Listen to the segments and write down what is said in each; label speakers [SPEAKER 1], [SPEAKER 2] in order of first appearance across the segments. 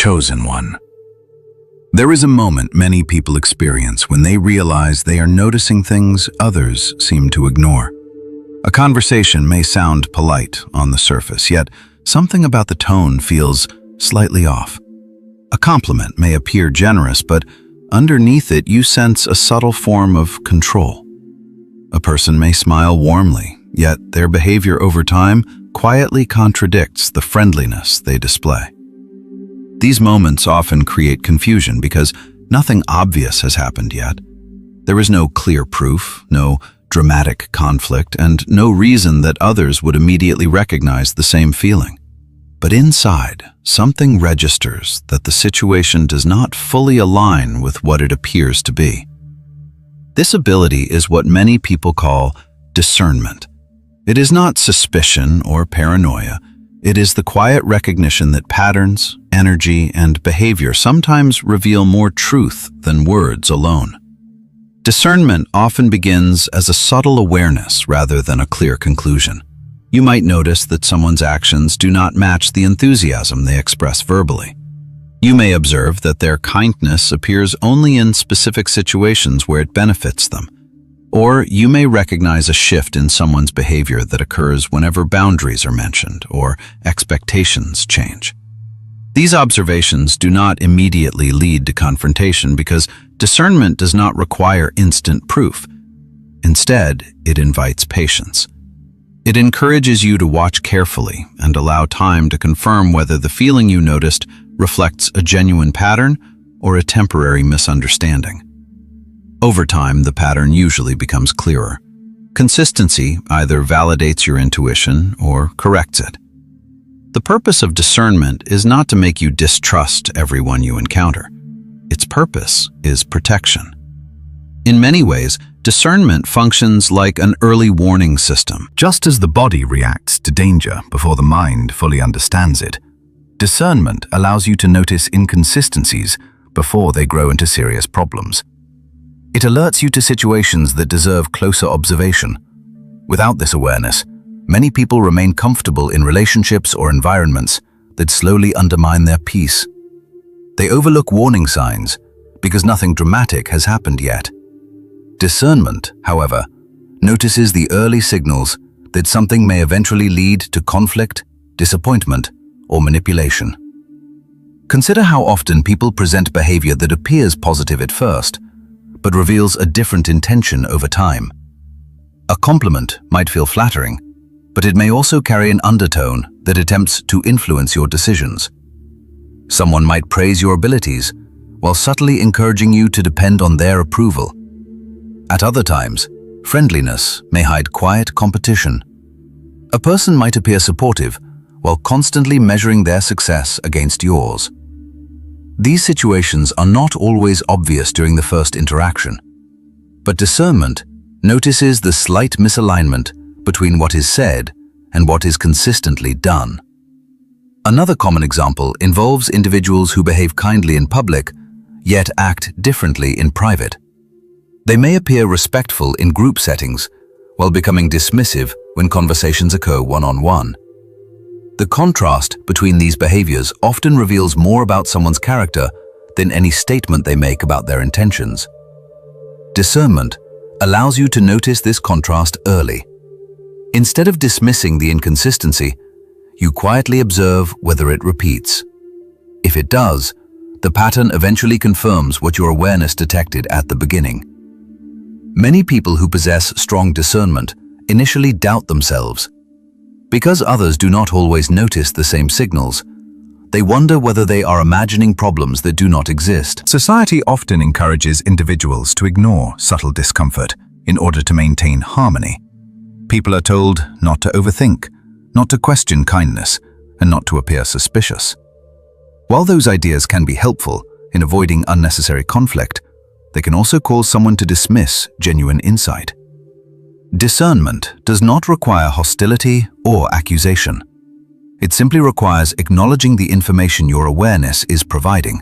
[SPEAKER 1] chosen one. There is a moment many people experience when they realize they are noticing things others seem to ignore. A conversation may sound polite on the surface, yet something about the tone feels slightly off. A compliment may appear generous, but underneath it you sense a subtle form of control. A person may smile warmly, yet their behavior over time quietly contradicts the friendliness they display. These moments often create confusion because nothing obvious has happened yet. There is no clear proof, no dramatic conflict, and no reason that others would immediately recognize the same feeling. But inside, something registers that the situation does not fully align with what it appears to be. This ability is what many people call discernment. It is not suspicion or paranoia. It is the quiet recognition that patterns, energy, and behavior sometimes reveal more truth than words alone. Discernment often begins as a subtle awareness rather than a clear conclusion. You might notice that someone's actions do not match the enthusiasm they express verbally. You may observe that their kindness appears only in specific situations where it benefits them. Or you may recognize a shift in someone's behavior that occurs whenever boundaries are mentioned or expectations change. These observations do not immediately lead to confrontation because discernment does not require instant proof. Instead, it invites patience. It encourages you to watch carefully and allow time to confirm whether the feeling you noticed reflects a genuine pattern or a temporary misunderstanding. Over time, the pattern usually becomes clearer. Consistency either validates your intuition or corrects it. The purpose of discernment is not to make you distrust everyone you encounter. Its purpose is protection. In many ways, discernment functions like an early warning system.
[SPEAKER 2] Just as the body reacts to danger before the mind fully understands it, discernment allows you to notice inconsistencies before they grow into serious problems. It alerts you to situations that deserve closer observation. Without this awareness, many people remain comfortable in relationships or environments that slowly undermine their peace. They overlook warning signs because nothing dramatic has happened yet. Discernment, however, notices the early signals that something may eventually lead to conflict, disappointment, or manipulation. Consider how often people present behavior that appears positive at first, but reveals a different intention over time. A compliment might feel flattering, but it may also carry an undertone that attempts to influence your decisions. Someone might praise your abilities while subtly encouraging you to depend on their approval. At other times, friendliness may hide quiet competition. A person might appear supportive while constantly measuring their success against yours. These situations are not always obvious during the first interaction, but discernment notices the slight misalignment between what is said and what is consistently done. Another common example involves individuals who behave kindly in public, yet act differently in private. They may appear respectful in group settings, while becoming dismissive when conversations occur one-on-one. The contrast between these behaviors often reveals more about someone's character than any statement they make about their intentions. Discernment allows you to notice this contrast early. Instead of dismissing the inconsistency, you quietly observe whether it repeats. If it does, the pattern eventually confirms what your awareness detected at the beginning. Many people who possess strong discernment initially doubt themselves. Because others do not always notice the same signals, they wonder whether they are imagining problems that do not exist.
[SPEAKER 1] Society often encourages individuals to ignore subtle discomfort in order to maintain harmony. People are told not to overthink, not to question kindness, and not to appear suspicious. While those ideas can be helpful in avoiding unnecessary conflict, they can also cause someone to dismiss genuine insight. Discernment does not require hostility or accusation. It simply requires acknowledging the information your awareness is providing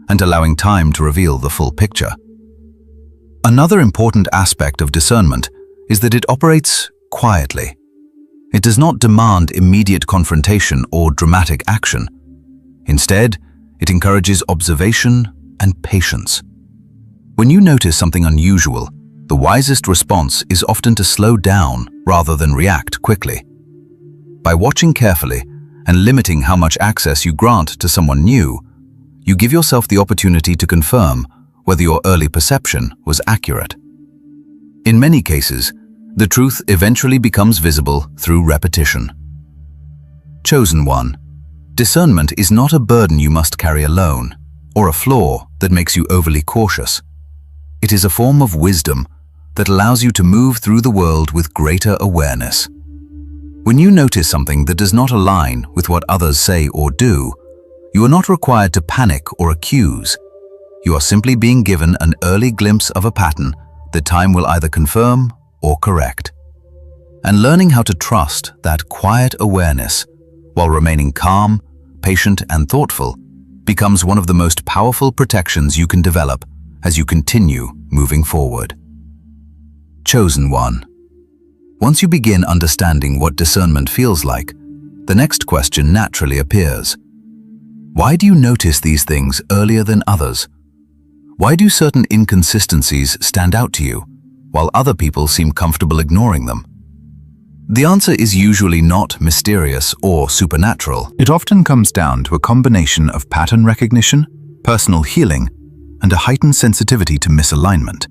[SPEAKER 1] and allowing time to reveal the full picture. Another important aspect of discernment is that it operates quietly. It does not demand immediate confrontation or dramatic action. Instead,
[SPEAKER 2] It encourages observation and patience. When you notice something unusual, the wisest response is often to slow down rather than react quickly. By watching carefully and limiting how much access you grant to someone new, you give yourself the opportunity to confirm whether your early perception was accurate. In many cases, the truth eventually becomes visible through repetition. Chosen one. Discernment is not a burden you must carry alone, or a flaw that makes you overly cautious. It is a form of wisdom that allows you to move through the world with greater awareness. When you notice something that does not align with what others say or do, you are not required to panic or accuse. You are simply being given an early glimpse of a pattern that time will either confirm or correct. And learning how to trust that quiet awareness while remaining calm, patient, and thoughtful becomes one of the most powerful protections you can develop as you continue moving forward. Chosen one. Once you begin understanding what discernment feels like, the next question naturally appears. Why do you notice these things earlier than others? Why do certain inconsistencies stand out to you, while other people seem comfortable ignoring them? The answer is usually not mysterious or supernatural. It often comes down to a combination of pattern recognition, personal healing, and a heightened sensitivity to misalignment.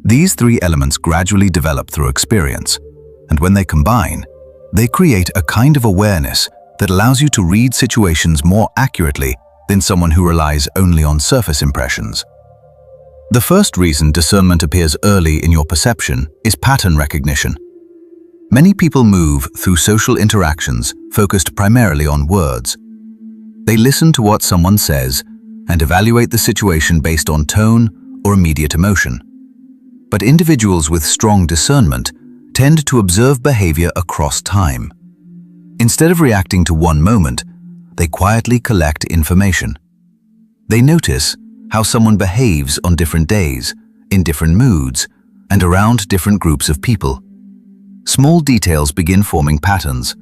[SPEAKER 2] These three elements gradually develop through experience, and when they combine, they create a kind of awareness that allows you to read situations more accurately than someone who relies only on surface impressions. The first reason discernment appears early in your perception is pattern recognition. Many people move through social interactions focused primarily on words. They listen to what someone says and evaluate the situation based on tone or immediate emotion. But individuals with strong discernment tend to observe behavior across time. Instead of reacting to one moment, they quietly collect information. They notice how someone behaves on different days, in different moods, and around different groups of people. Small details begin forming patterns: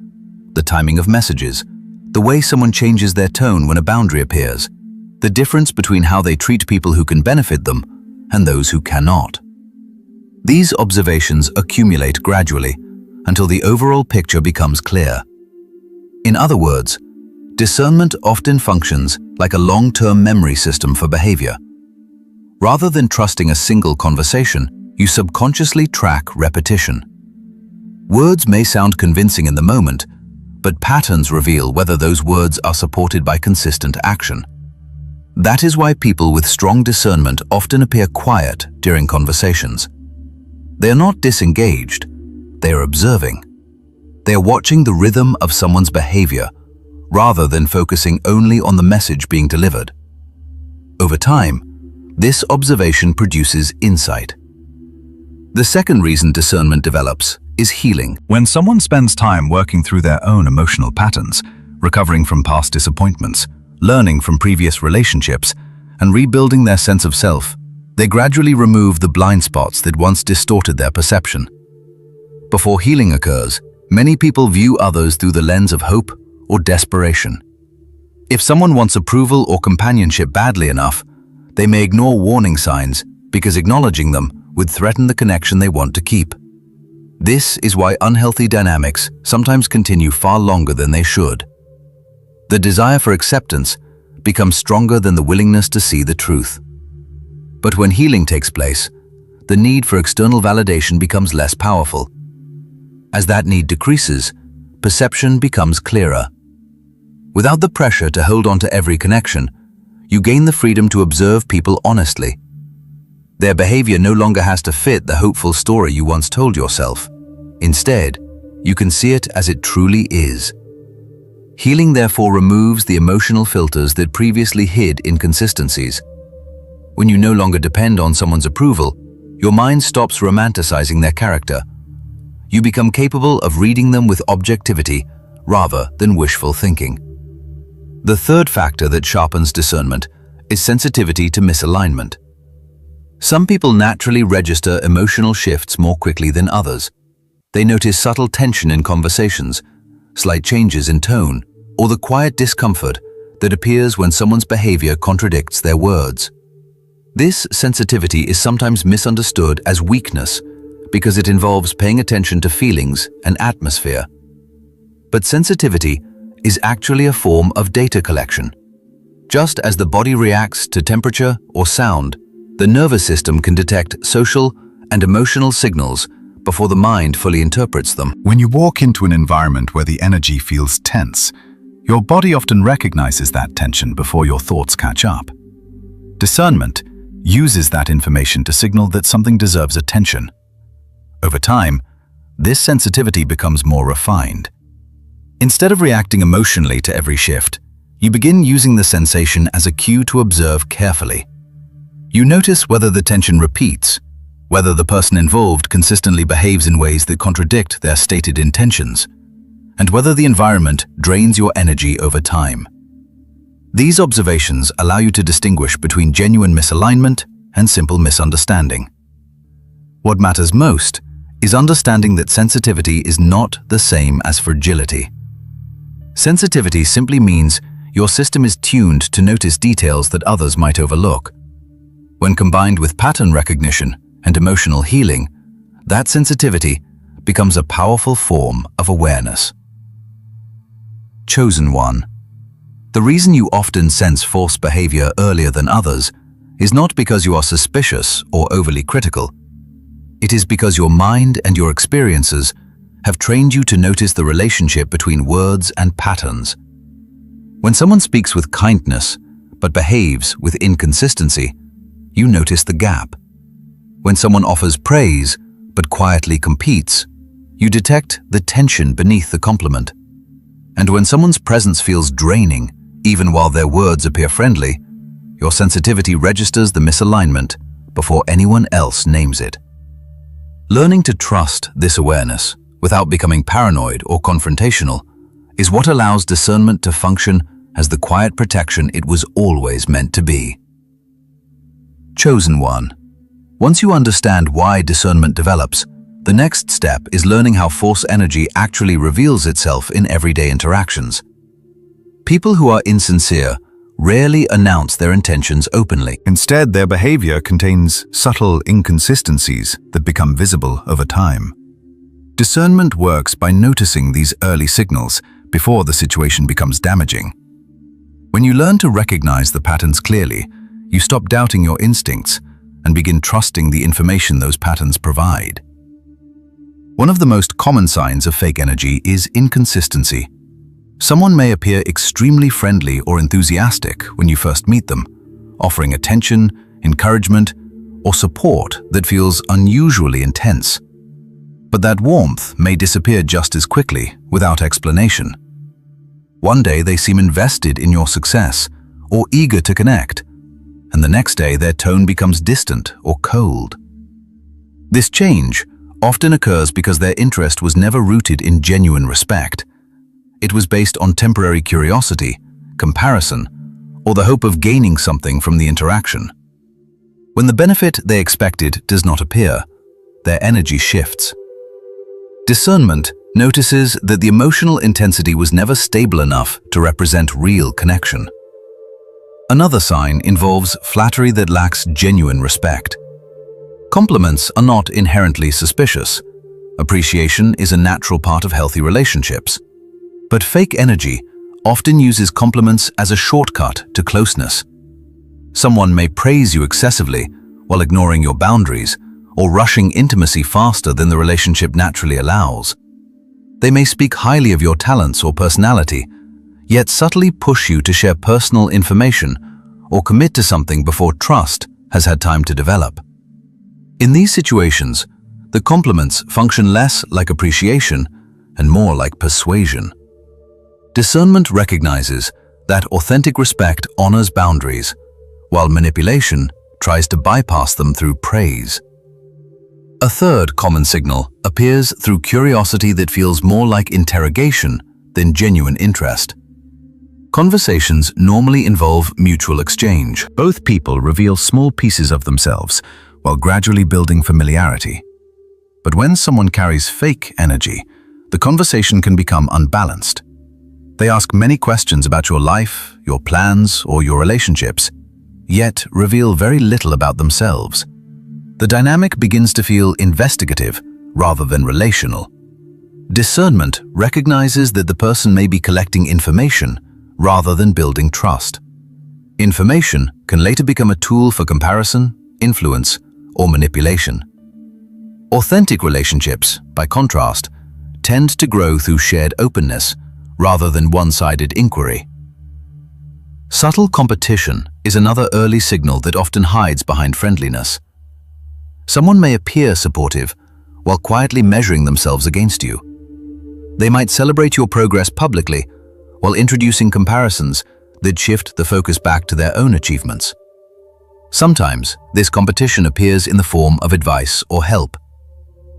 [SPEAKER 2] the timing of messages, the way someone changes their tone when a boundary appears, the difference between how they treat people who can benefit them and those who cannot. These observations accumulate gradually until the overall picture becomes clear. In other words, discernment often functions like a long-term memory system for behavior. Rather than trusting a single conversation, you subconsciously track repetition. Words may sound convincing in the moment, but patterns reveal whether those words are supported by consistent action. That is why people with strong discernment often appear quiet during conversations. They are not disengaged, they are observing. They are watching the rhythm of someone's behavior, rather than focusing only on the message being delivered. Over time, this observation produces insight. The second reason discernment develops is healing. When someone spends time working through their own emotional patterns, recovering from past disappointments, learning from previous relationships, and rebuilding their sense of self, they gradually remove the blind spots that once distorted their perception. Before healing occurs, many people view others through the lens of hope or desperation. If someone wants approval or companionship badly enough, they may ignore warning signs because acknowledging them would threaten the connection they want to keep. This is why unhealthy dynamics sometimes continue far longer than they should. The desire for acceptance becomes stronger than the willingness to see the truth. But when healing takes place, the need for external validation becomes less powerful. As that need decreases, perception becomes clearer. Without the pressure to hold on to every connection, you gain the freedom to observe people honestly. Their behavior no longer has to fit the hopeful story you once told yourself. Instead, you can see it as it truly is. Healing therefore removes the emotional filters that previously hid inconsistencies. When you no longer depend on someone's approval, your mind stops romanticizing their character. You become capable of reading them with objectivity rather than wishful thinking. The third factor that sharpens discernment is sensitivity to misalignment. Some people naturally register emotional shifts more quickly than others. They notice subtle tension in conversations, slight changes in tone, or the quiet discomfort that appears when someone's behavior contradicts their words. This sensitivity is sometimes misunderstood as weakness because it involves paying attention to feelings and atmosphere. But sensitivity is actually a form of data collection. Just as the body reacts to temperature or sound, the nervous system can detect social and emotional signals before the mind fully interprets them.
[SPEAKER 1] When you walk into an environment where the energy feels tense, your body often recognizes that tension before your thoughts catch up. Discernment uses that information to signal that something deserves attention. Over time, this sensitivity becomes more refined. Instead of reacting emotionally to every shift, you begin using the sensation as a cue to observe carefully. You notice whether the tension repeats, whether the person involved consistently behaves in ways that contradict their stated intentions, and whether the environment drains your energy over time. These observations allow you to distinguish between genuine misalignment and simple misunderstanding. What matters most is understanding that sensitivity is not the same as fragility. Sensitivity simply means your system is tuned to notice details that others might overlook. When combined with pattern recognition and emotional healing, that sensitivity becomes a powerful form of awareness. Chosen one. The reason you often sense false behavior earlier than others is not because you are suspicious or overly critical. It is because your mind and your experiences have trained you to notice the relationship between words and patterns. When someone speaks with kindness but behaves with inconsistency, you notice the gap. When someone offers praise but quietly competes, you detect the tension beneath the compliment. And when someone's presence feels draining, even while their words appear friendly, your sensitivity registers the misalignment before anyone else names it. Learning to trust this awareness without becoming paranoid or confrontational is what allows discernment to function as the quiet protection it was always meant to be. Chosen one. Once you understand why discernment develops, the next step is learning how false energy actually reveals itself in everyday interactions. People who are insincere rarely announce their intentions openly. Instead, their behavior contains subtle inconsistencies that become visible over time. Discernment works by noticing these early signals before the situation becomes damaging. When you learn to recognize the patterns clearly, you stop doubting your instincts and begin trusting the information those patterns provide. One of the most common signs of fake energy is inconsistency. Someone may appear extremely friendly or enthusiastic when you first meet them, offering attention, encouragement, or support that feels unusually intense. But that warmth may disappear just as quickly, without explanation. One day they seem invested in your success or eager to connect, and the next day their tone becomes distant or cold. This change often occurs because their interest was never rooted in genuine respect. It was based on temporary curiosity, comparison, or the hope of gaining something from the interaction. When the benefit they expected does not appear, their energy shifts. Discernment notices that the emotional intensity was never stable enough to represent real connection. Another sign involves flattery that lacks genuine respect. Compliments are not inherently suspicious. Appreciation is a natural part of healthy relationships. But fake energy often uses compliments as a shortcut to closeness. Someone may praise you excessively while ignoring your boundaries or rushing intimacy faster than the relationship naturally allows. They may speak highly of your talents or personality, yet subtly push you to share personal information or commit to something before trust has had time to develop. In these situations, the compliments function less like appreciation and more like persuasion. Discernment recognizes that authentic respect honors boundaries, while manipulation tries to bypass them through praise. A third common signal appears through curiosity that feels more like interrogation than genuine interest. Conversations normally involve mutual exchange. Both people reveal small pieces of themselves while gradually building familiarity. But when someone carries fake energy, the conversation can become unbalanced.
[SPEAKER 2] They ask many questions about your life, your plans, or your relationships, yet reveal very little about themselves. The dynamic begins to feel investigative rather than relational. Discernment recognizes that the person may be collecting information rather than building trust. Information can later become a tool for comparison, influence, or manipulation. Authentic relationships, by contrast, tend to grow through shared openness rather than one-sided inquiry. Subtle competition is another early signal that often hides behind friendliness. Someone may appear supportive while quietly measuring themselves against you. They might celebrate your progress publicly while introducing comparisons that shift the focus back to their own achievements. Sometimes, this competition appears in the form of advice or help.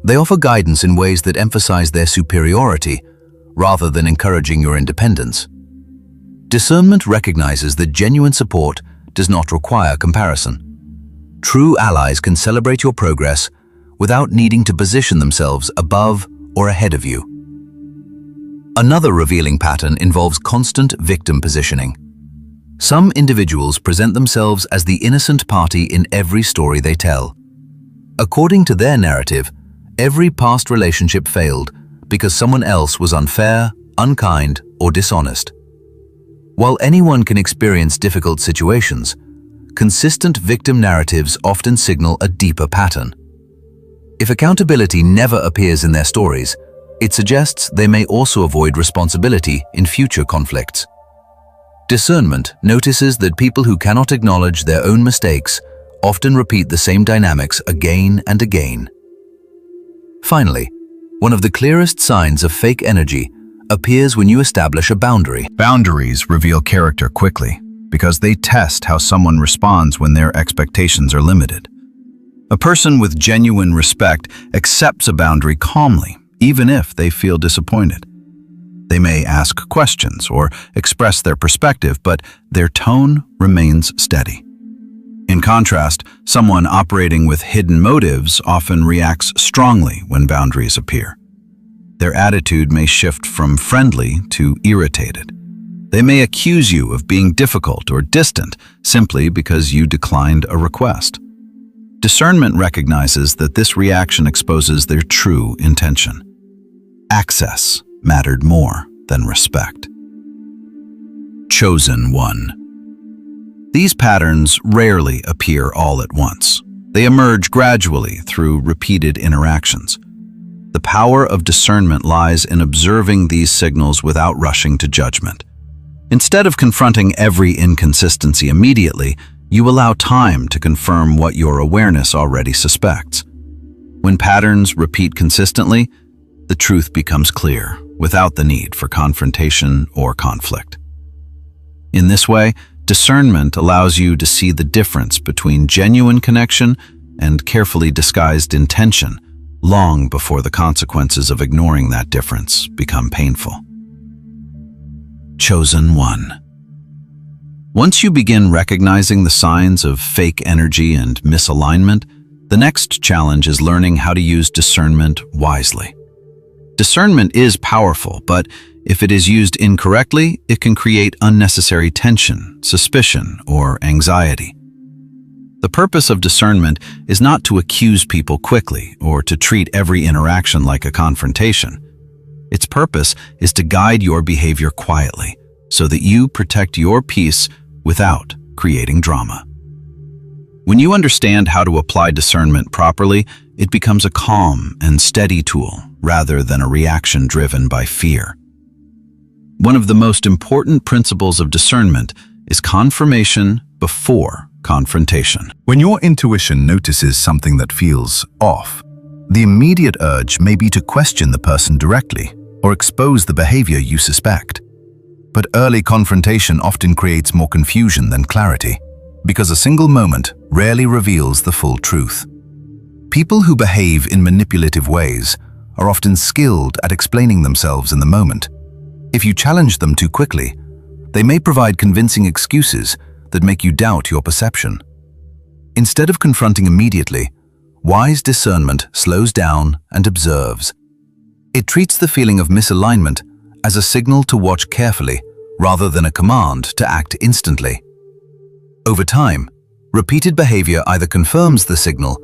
[SPEAKER 2] They offer guidance in ways that emphasize their superiority rather than encouraging your independence. Discernment recognizes that genuine support does not require comparison. True allies can celebrate your progress without needing to position themselves above or ahead of you. Another revealing pattern involves constant victim positioning. Some individuals present themselves as the innocent party in every story they tell. According to their narrative, every past relationship failed because someone else was unfair, unkind, or dishonest. While anyone can experience difficult situations, consistent victim narratives often signal a deeper pattern. If accountability never appears in their stories, it suggests they may also avoid responsibility in future conflicts. Discernment notices that people who cannot acknowledge their own mistakes often repeat the same dynamics again and again. Finally, one of the clearest signs of fake energy appears when you establish a boundary.
[SPEAKER 1] Boundaries reveal character quickly because they test how someone responds when their expectations are limited. A person with genuine respect accepts a boundary calmly, even if they feel disappointed. They may ask questions or express their perspective, but their tone remains steady. In contrast, someone operating with hidden motives often reacts strongly when boundaries appear. Their attitude may shift from friendly to irritated. They may accuse you of being difficult or distant simply because you declined a request. Discernment recognizes that this reaction exposes their true intention. Access mattered more than respect. Chosen one. These patterns rarely appear all at once. They emerge gradually through repeated interactions. The power of discernment lies in observing these signals without rushing to judgment. Instead of confronting every inconsistency immediately, you allow time to confirm what your awareness already suspects. When patterns repeat consistently, the truth becomes clear, without the need for confrontation or conflict. In this way, discernment allows you to see the difference between genuine connection and carefully disguised intention long before the consequences of ignoring that difference become painful. Chosen one. Once you begin recognizing the signs of fake energy and misalignment, the next challenge is learning how to use discernment wisely. Discernment is powerful, but if it is used incorrectly, it can create unnecessary tension, suspicion, or anxiety. The purpose of discernment is not to accuse people quickly or to treat every interaction like a confrontation. Its purpose is to guide your behavior quietly so that you protect your peace without creating drama. When you understand how to apply discernment properly, it becomes a calm and steady tool rather than a reaction driven by fear. One of the most important principles of discernment is confirmation before confrontation.
[SPEAKER 2] When your intuition notices something that feels off, the immediate urge may be to question the person directly or expose the behavior you suspect. But early confrontation often creates more confusion than clarity, because a single moment rarely reveals the full truth. People who behave in manipulative ways are often skilled at explaining themselves in the moment. If you challenge them too quickly, they may provide convincing excuses that make you doubt your perception. Instead of confronting immediately, wise discernment slows down and observes. It treats the feeling of misalignment as a signal to watch carefully rather than a command to act instantly. Over time, repeated behavior either confirms the signal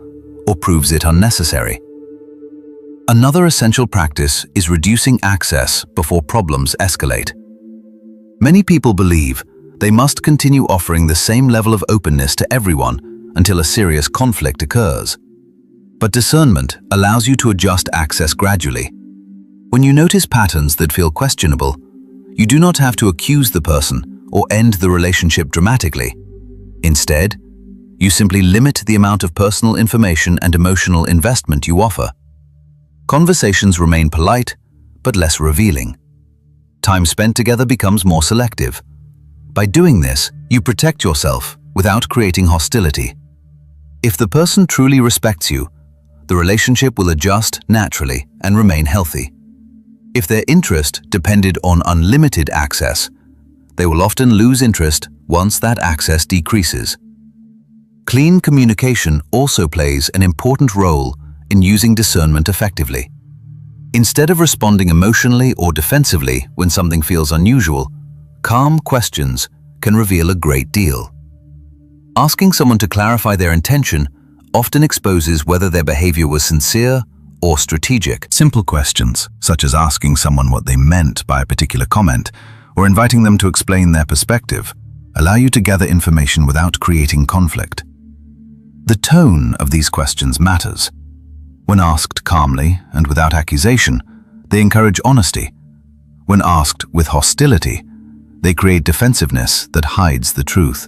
[SPEAKER 2] or proves it unnecessary. Another essential practice is reducing access before problems escalate. Many people believe they must continue offering the same level of openness to everyone until a serious conflict occurs. But discernment allows you to adjust access gradually. When you notice patterns that feel questionable, you do not have to accuse the person or end the relationship dramatically. Instead, you simply limit the amount of personal information and emotional investment you offer. Conversations remain polite, but less revealing. Time spent together becomes more selective. By doing this, you protect yourself without creating hostility. If the person truly respects you, the relationship will adjust naturally and remain healthy. If their interest depended on unlimited access, they will often lose interest once that access decreases. Clean communication also plays an important role in using discernment effectively. Instead of responding emotionally or defensively when something feels unusual, calm questions can reveal a great deal. Asking someone to clarify their intention often exposes whether their behavior was sincere or strategic.
[SPEAKER 1] Simple questions, such as asking someone what they meant by a particular comment or inviting them to explain their perspective, allow you to gather information without creating conflict. The tone of these questions matters. When asked calmly and without accusation, they encourage honesty. When asked with hostility, they create defensiveness that hides the truth.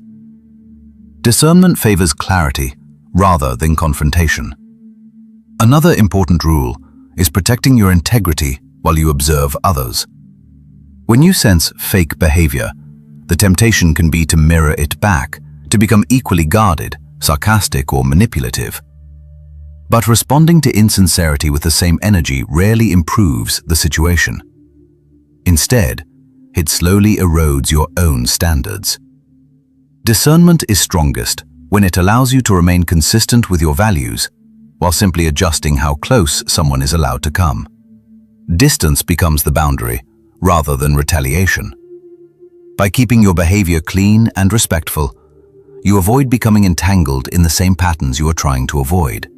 [SPEAKER 1] Discernment favors clarity rather than confrontation. Another important rule is protecting your integrity while you observe others. When you sense fake behavior, the temptation can be to mirror it back, to become equally guarded, sarcastic, or manipulative. But responding to insincerity with the same energy rarely improves the situation. Instead, it slowly erodes your own standards. Discernment is strongest when it allows you to remain consistent with your values, while simply adjusting how close someone is allowed to come. Distance becomes the boundary, rather than retaliation. By keeping your behavior clean and respectful, you avoid becoming entangled in the same patterns you are trying to avoid.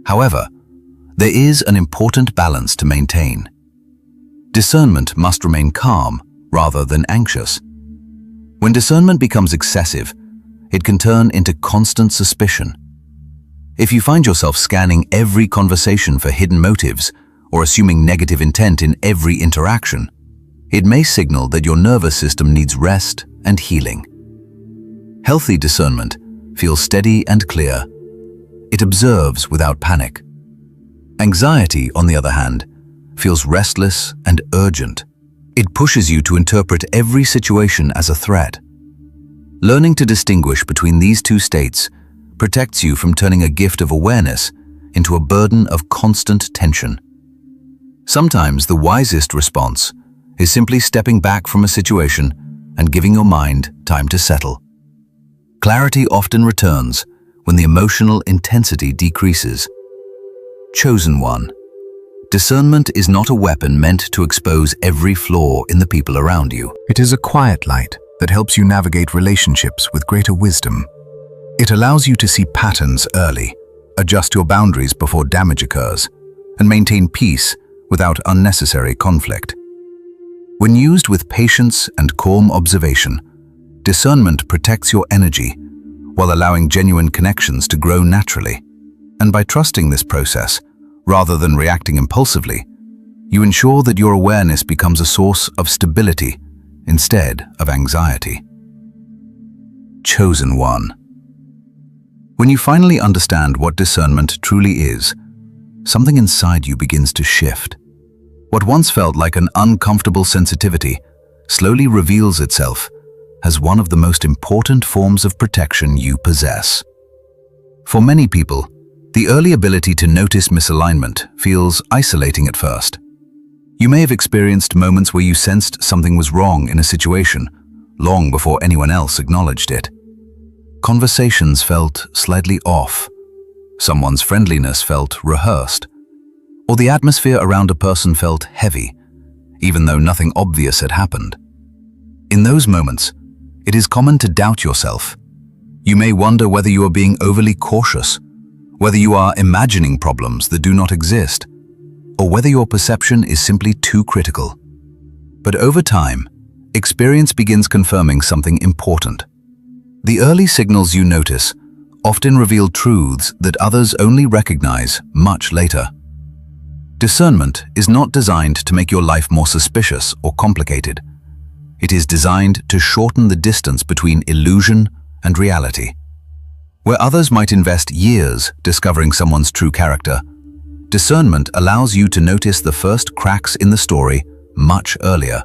[SPEAKER 1] However, there is an important balance to maintain. Discernment must remain calm rather than anxious. When discernment becomes excessive, it can turn into constant suspicion. If you find yourself scanning every conversation for hidden motives or assuming negative intent in every interaction, it may signal that your nervous system needs rest and healing. Healthy discernment feels steady and clear. It observes without panic. Anxiety, on the other hand, feels restless and urgent. It pushes you to interpret every situation as a threat. Learning to distinguish between these two states protects you from turning a gift of awareness into a burden of constant tension. Sometimes the wisest response is simply stepping back from a situation and giving your mind time to settle. Clarity often returns when the emotional intensity decreases. Chosen one. Discernment is not a weapon meant to expose every flaw in the people around you.
[SPEAKER 2] It is a quiet light that helps you navigate relationships with greater wisdom. It allows you to see patterns early, adjust your boundaries before damage occurs, and maintain peace without unnecessary conflict. When used with patience and calm observation, discernment protects your energy while allowing genuine connections to grow naturally. And by trusting this process, rather than reacting impulsively, you ensure that your awareness becomes a source of stability instead of anxiety. Chosen one. When you finally understand what discernment truly is, something inside you begins to shift. What once felt like an uncomfortable sensitivity slowly reveals itself as one of the most important forms of protection you possess. For many people, the early ability to notice misalignment feels isolating at first. You may have experienced moments where you sensed something was wrong in a situation long before anyone else acknowledged it. Conversations felt slightly off, someone's friendliness felt rehearsed, or the atmosphere around a person felt heavy, even though nothing obvious had happened. In those moments, it is common to doubt yourself. You may wonder whether you are being overly cautious, whether you are imagining problems that do not exist, or whether your perception is simply too critical. But over time, experience begins confirming something important. The early signals you notice often reveal truths that others only recognize much later. Discernment is not designed to make your life more suspicious or complicated. It is designed to shorten the distance between illusion and reality. Where others might invest years discovering someone's true character, discernment allows you to notice the first cracks in the story much earlier.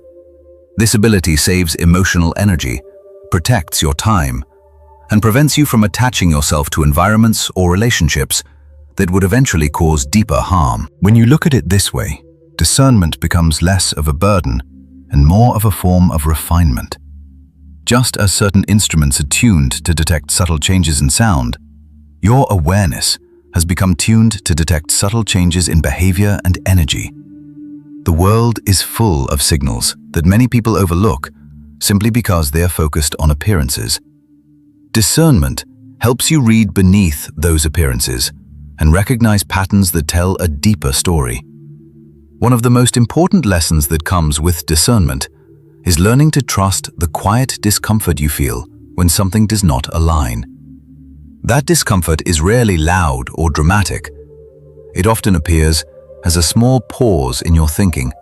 [SPEAKER 2] This ability saves emotional energy, protects your time, and prevents you from attaching yourself to environments or relationships that would eventually cause deeper harm. When you look at it this way, discernment becomes less of a burden and more of a form of refinement. Just as certain instruments are tuned to detect subtle changes in sound, your awareness has become tuned to detect subtle changes in behavior and energy. The world is full of signals that many people overlook simply because they are focused on appearances. Discernment helps you read beneath those appearances and recognize patterns that tell a deeper story. One of the most important lessons that comes with discernment is learning to trust the quiet discomfort you feel when something does not align. That discomfort is rarely loud or dramatic. It often appears as a small pause in your thinking,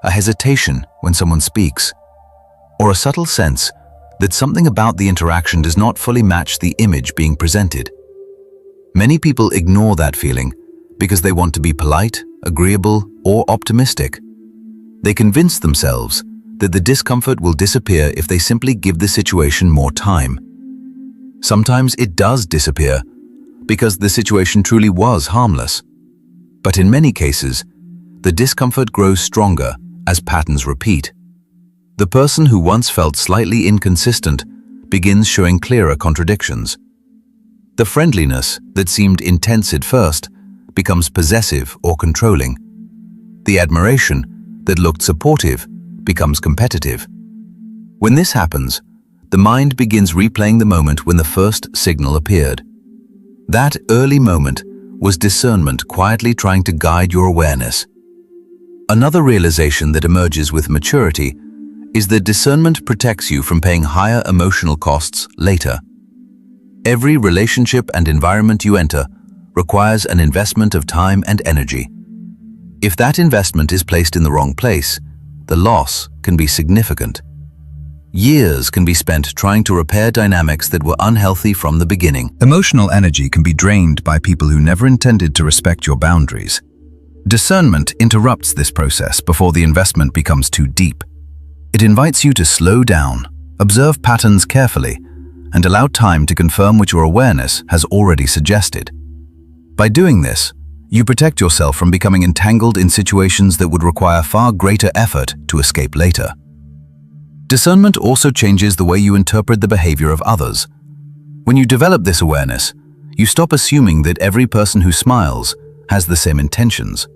[SPEAKER 2] a hesitation when someone speaks, or a subtle sense that something about the interaction does not fully match the image being presented. Many people ignore that feeling because they want to be polite, agreeable, or optimistic. They convince themselves that the discomfort will disappear if they simply give the situation more time. Sometimes it does disappear because the situation truly was harmless. But in many cases, the discomfort grows stronger as patterns repeat. The person who once felt slightly inconsistent begins showing clearer contradictions. The friendliness that seemed intense at first becomes possessive or controlling. The admiration that looked supportive becomes competitive. When this happens, the mind begins replaying the moment when the first signal appeared. That early moment was discernment quietly trying to guide your awareness. Another realization that emerges with maturity is that discernment protects you from paying higher emotional costs later. Every relationship and environment you enter requires an investment of time and energy. If that investment is placed in the wrong place, the loss can be significant. Years can be spent trying to repair dynamics that were unhealthy from the beginning. Emotional energy can be drained by people who never intended to respect your boundaries. Discernment interrupts this process before the investment becomes too deep. It invites you to slow down, observe patterns carefully, and allow time to confirm what your awareness has already suggested. By doing this, you protect yourself from becoming entangled in situations that would require far greater effort to escape later. Discernment also changes the way you interpret the behavior of others. When you develop this awareness, you stop assuming that every person who smiles has the same intentions.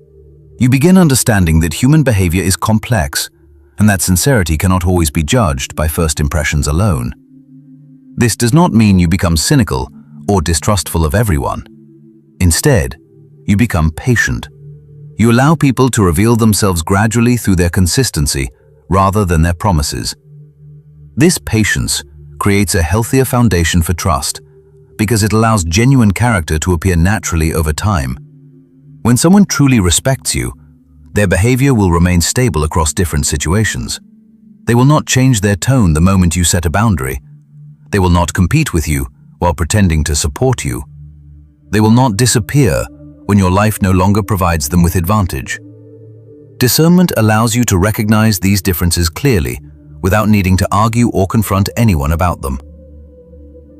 [SPEAKER 2] You begin understanding that human behavior is complex and that sincerity cannot always be judged by first impressions alone. This does not mean you become cynical or distrustful of everyone. Instead, you become patient. You allow people to reveal themselves gradually through their consistency rather than their promises. This patience creates a healthier foundation for trust because it allows genuine character to appear naturally over time. When someone truly respects you, their behavior will remain stable across different situations. They will not change their tone the moment you set a boundary. They will not compete with you while pretending to support you. They will not disappear when your life no longer provides them with advantage. Discernment allows you to recognize these differences clearly without needing to argue or confront anyone about them.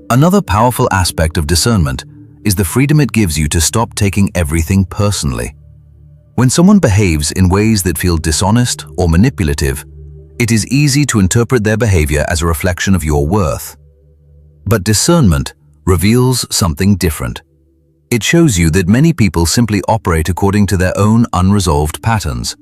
[SPEAKER 2] Another powerful aspect of discernment is the freedom it gives you to stop taking everything personally. When someone behaves in ways that feel dishonest or manipulative, it is easy to interpret their behavior as a reflection of your worth. But discernment reveals something different. It shows you that many people simply operate according to their own unresolved patterns.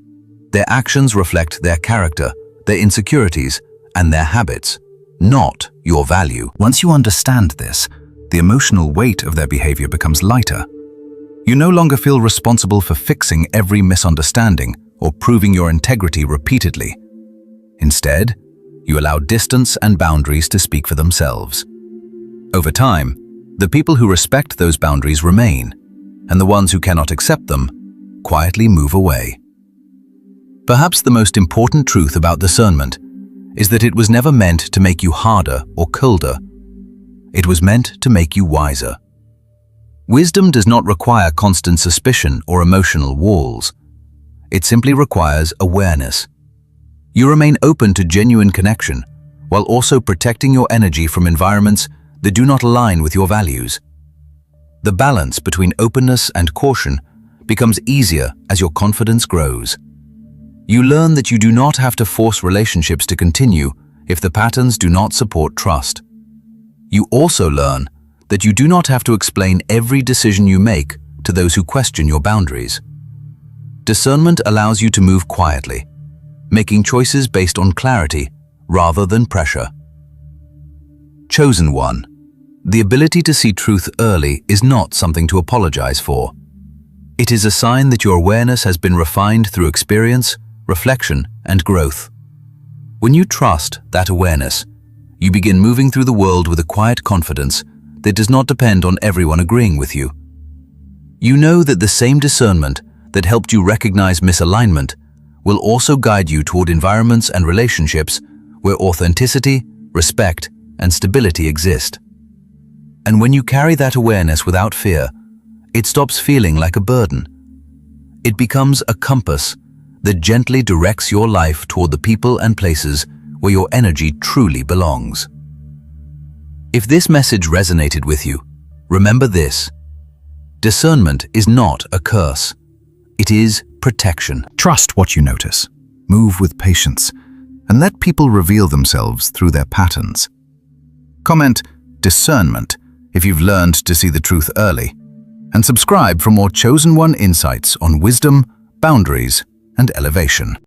[SPEAKER 2] Their actions reflect their character, their insecurities, and their habits, not your value. Once you understand this, the emotional weight of their behavior becomes lighter. You no longer feel responsible for fixing every misunderstanding or proving your integrity repeatedly. Instead, you allow distance and boundaries to speak for themselves. Over time, the people who respect those boundaries remain, and the ones who cannot accept them quietly move away. Perhaps the most important truth about discernment is that it was never meant to make you harder or colder. It was meant to make you wiser. Wisdom does not require constant suspicion or emotional walls. It simply requires awareness. You remain open to genuine connection, while also protecting your energy from environments that do not align with your values. The balance between openness and caution becomes easier as your confidence grows. You learn that you do not have to force relationships to continue if the patterns do not support trust. You also learn that you do not have to explain every decision you make to those who question your boundaries. Discernment allows you to move quietly, making choices based on clarity rather than pressure. Chosen one. The ability to see truth early is not something to apologize for. It is a sign that your awareness has been refined through experience, reflection, and growth. When you trust that awareness, you begin moving through the world with a quiet confidence that does not depend on everyone agreeing with you. You know that the same discernment that helped you recognize misalignment will also guide you toward environments and relationships where authenticity, respect, and stability exist. And when you carry that awareness without fear, it stops feeling like a burden. It becomes a compass that gently directs your life toward the people and places where your energy truly belongs. If this message resonated with you, remember this: discernment is not a curse. It is protection. Trust what you notice, move with patience, and let people reveal themselves through their patterns. Comment discernment if you've learned to see the truth early, and subscribe for more Chosen One insights on wisdom, boundaries, and elevation.